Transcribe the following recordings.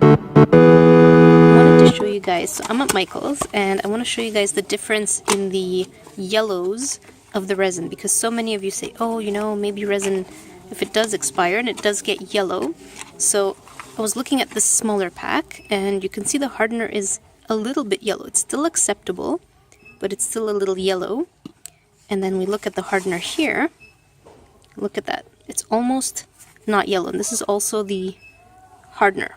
I wanted to show you guys, so I'm at Michael's, and I want to show you guys the difference in the yellows of the resin, because so many of you say, oh, you know, maybe resin, if it does expire, and it does get yellow. So I was looking at this smaller pack, and you can see the hardener is a little bit yellow. It's still acceptable, but it's still a little yellow. And then we look at the hardener here. Look at that. It's almost not yellow. And this is also the hardener.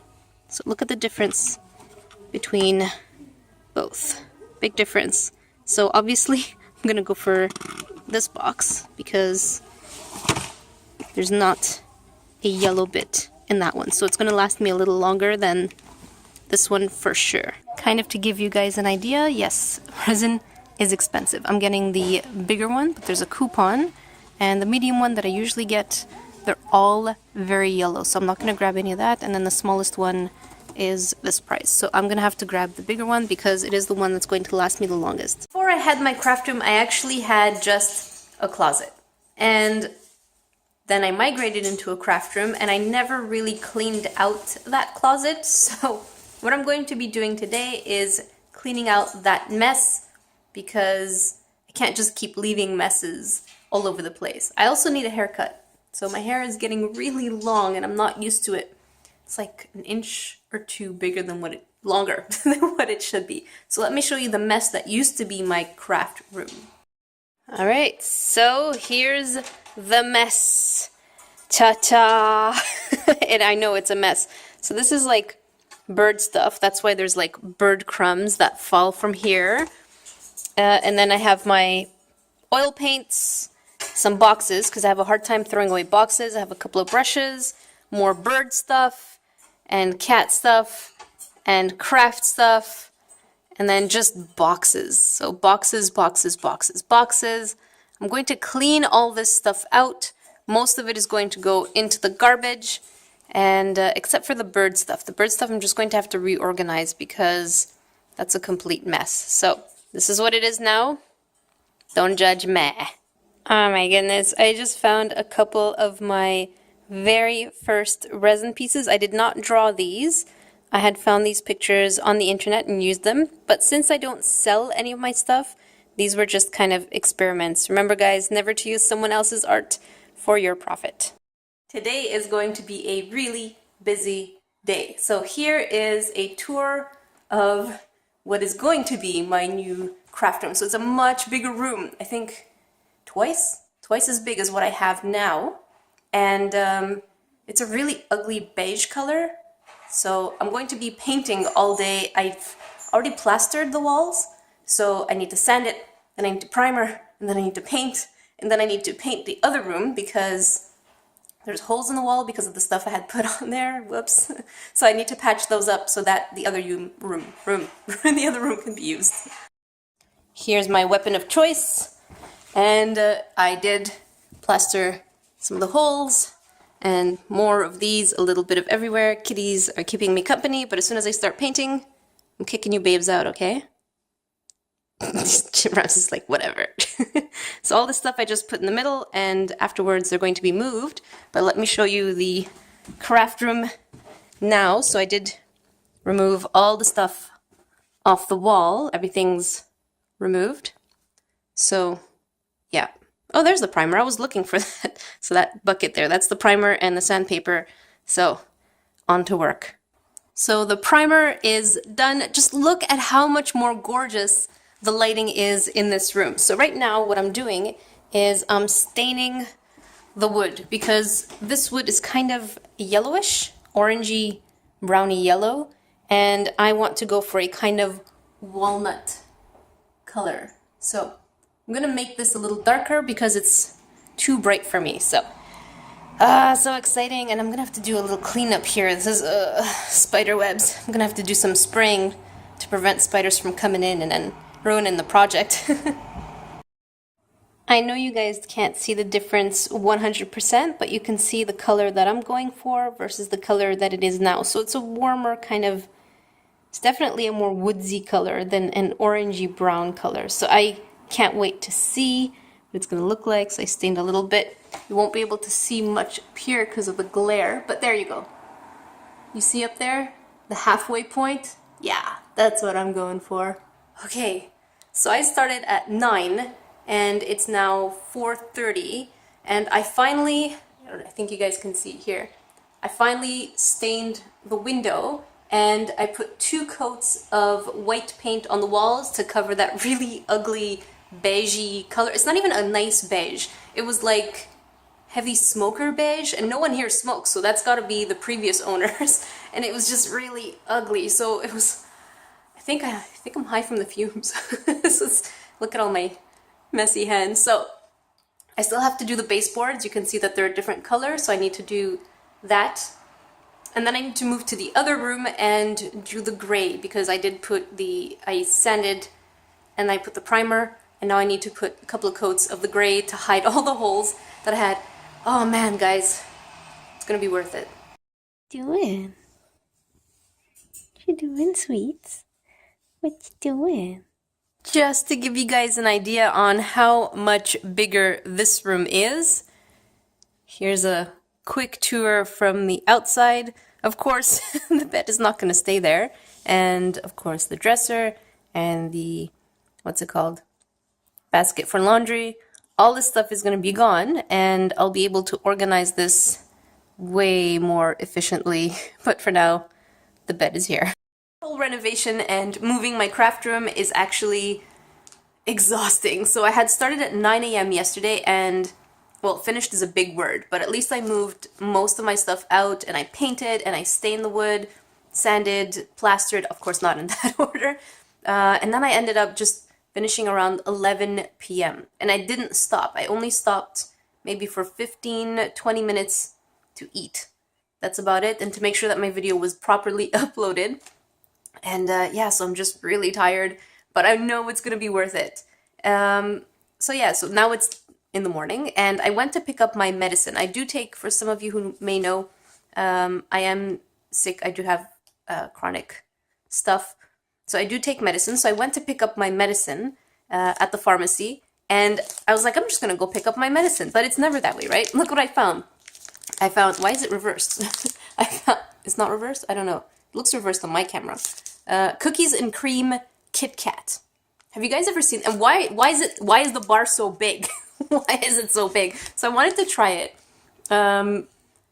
So look at the difference between both. Big difference. So obviously I'm going to go for this box because there's not a yellow bit in that one. So it's going to last me a little longer than this one for sure. Kind of to give you guys an idea, yes, resin is expensive. I'm getting the bigger one, but there's a coupon, and the medium one that I usually get, they're all very yellow, so I'm not going to grab any of that. And then the smallest one is this price, so I'm going to have to grab the bigger one because it is the one that's going to last me the longest. Before I had my craft room, I actually had just a closet, and then I migrated into a craft room, and I never really cleaned out that closet. So what I'm going to be doing today is cleaning out that mess, because I can't just keep leaving messes all over the place. I also need a haircut. So my hair is getting really long and I'm not used to it. It's like an inch or two bigger than longer than what it should be. So let me show you the mess that used to be my craft room. Alright, so here's the mess. Ta-ta! And I know it's a mess. So this is like bird stuff. That's why there's like bird crumbs that fall from here. And then I have my oil paints, some boxes, because I have a hard time throwing away boxes. I have a couple of brushes, more bird stuff, and cat stuff, and craft stuff, and then just boxes. So boxes, boxes, boxes, boxes. I'm going to clean all this stuff out. Most of it is going to go into the garbage, and except for the bird stuff. The bird stuff I'm just going to have to reorganize because that's a complete mess. So this is what it is now. Don't judge me. Oh my goodness, I just found a couple of my very first resin pieces. I did not draw these. I had found these pictures on the internet and used them. But since I don't sell any of my stuff, these were just kind of experiments. Remember guys, never to use someone else's art for your profit. Today is going to be a really busy day. So here is a tour of what is going to be my new craft room. So it's a much bigger room. I think twice as big as what I have now. And it's a really ugly beige color. So I'm going to be painting all day. I've already plastered the walls. So I need to sand it, then I need to primer, and then I need to paint, and then I need to paint the other room because there's holes in the wall because of the stuff I had put on there. Whoops. So I need to patch those up so that the other room can be used. Here's my weapon of choice. And I did plaster some of the holes and more of these, a little bit of everywhere. Kitties are keeping me company, but as soon as I start painting, I'm kicking you babes out, okay? Rams is like, whatever. So all this stuff I just put in the middle, and afterwards they're going to be moved. But let me show you the craft room now. So I did remove all the stuff off the wall. Everything's removed. So, yeah. Oh, there's the primer. I was looking for that. So that bucket there, that's the primer and the sandpaper. So, on to work. So the primer is done. Just look at how much more gorgeous the lighting is in this room. So right now what I'm doing is I'm staining the wood because this wood is kind of yellowish, orangey, browny yellow, and I want to go for a kind of walnut color. So I'm gonna make this a little darker because it's too bright for me. So so exciting, and I'm gonna have to do a little cleanup here. This is spider webs. I'm gonna have to do some spraying to prevent spiders from coming in and then ruining the project. I know you guys can't see the difference 100%, but you can see the color that I'm going for versus the color that it is now. So it's a warmer kind of, it's definitely a more woodsy color than an orangey brown color. So I can't wait to see what it's going to look like. So I stained a little bit. You won't be able to see much up here because of the glare, but there you go. You see up there? The halfway point? Yeah, that's what I'm going for. Okay, so I started at 9 and it's now 4:30 and I think you guys can see here, I finally stained the window and I put 2 coats of white paint on the walls to cover that really ugly beigey color. It's not even a nice beige. It was like heavy smoker beige, and no one here smokes, so that's gotta be the previous owners. And it was just really ugly, so it was, I think I'm high from the fumes. Look at all my messy hands. So I still have to do the baseboards. You can see that they're a different color, so I need to do that. And then I need to move to the other room and do the gray, because I sanded and I put the primer, and now I need to put a couple of coats of the gray to hide all the holes that I had. Oh man, guys, it's gonna be worth it. Doing? What you doing, sweets? What you doing? Just to give you guys an idea on how much bigger this room is, here's a quick tour from the outside. Of course, the bed is not going to stay there, and of course the dresser and the, what's it called, basket for laundry. All this stuff is going to be gone, and I'll be able to organize this way more efficiently. But for now, the bed is here. Whole renovation and moving my craft room is actually exhausting. So I had started at 9 a.m. yesterday, and well, finished is a big word, but at least I moved most of my stuff out, and I painted and I stained the wood, sanded, plastered, of course not in that order, and then I ended up just finishing around 11 p.m. and I didn't stop. I only stopped maybe for 15-20 minutes to eat. That's about it, and to make sure that my video was properly uploaded. And yeah, so I'm just really tired, but I know it's gonna be worth it. So yeah, so now it's in the morning, and I went to pick up my medicine. I do take, for some of you who may know, I am sick. I do have chronic stuff, so I do take medicine. So I went to pick up my medicine at the pharmacy, and I was like, I'm just gonna go pick up my medicine, but it's never that way, right? Look what I found. Why is it reversed? It's not reversed? I don't know. It looks reversed on my camera. Cookies and cream Kitkat. Have you guys ever seen, and why is the bar so big? Why is it so big? So I wanted to try it. I'm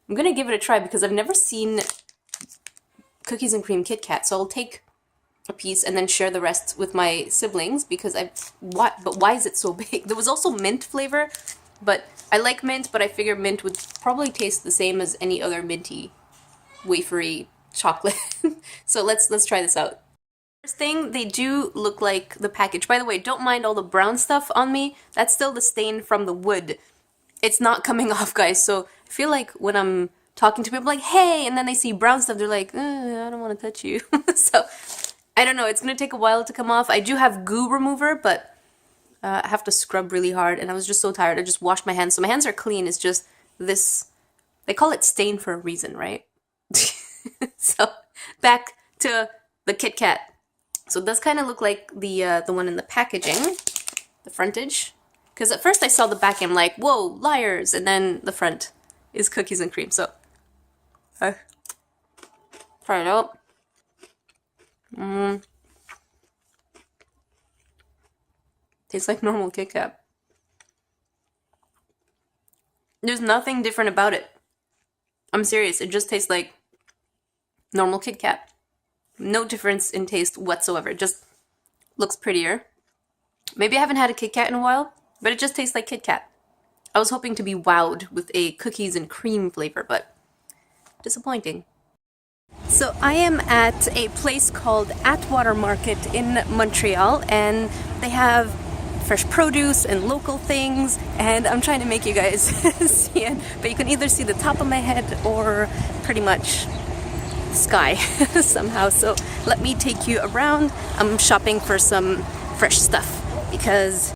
gonna give it a try because I've never seen cookies and cream Kitkat. So I'll take a piece and then share the rest with my siblings because but why is it so big? There was also mint flavor, but I like mint, but I figured mint would probably taste the same as any other minty, wafery chocolate. So let's try this out. First thing, they do look like the package. By the way, don't mind all the brown stuff on me. That's still the stain from the wood. It's not coming off, guys. So I feel like when I'm talking to people like, hey, and then they see brown stuff, they're like, I don't want to touch you. So I don't know. It's going to take a while to come off. I do have goo remover, but I have to scrub really hard, and I was just so tired. I just washed my hands. So my hands are clean. It's just this, they call it stain for a reason, right? So back to the Kitkat. So it does kind of look like the one in the packaging, the frontage. Because at first I saw the back and I'm like, whoa, liars! And then the front is cookies and cream. So, try it out. Tastes like normal Kit Kat. There's nothing different about it. I'm serious, it just tastes like normal Kit Kat. No difference in taste whatsoever. It just looks prettier. Maybe I haven't had a Kit Kat in a while, but it just tastes like Kit Kat. I was hoping to be wowed with a cookies and cream flavor, but disappointing. So I am at a place called Atwater Market in Montreal, and they have fresh produce and local things, and I'm trying to make you guys see it, but you can either see the top of my head or pretty much sky somehow. So let me take you around. I'm shopping for some fresh stuff because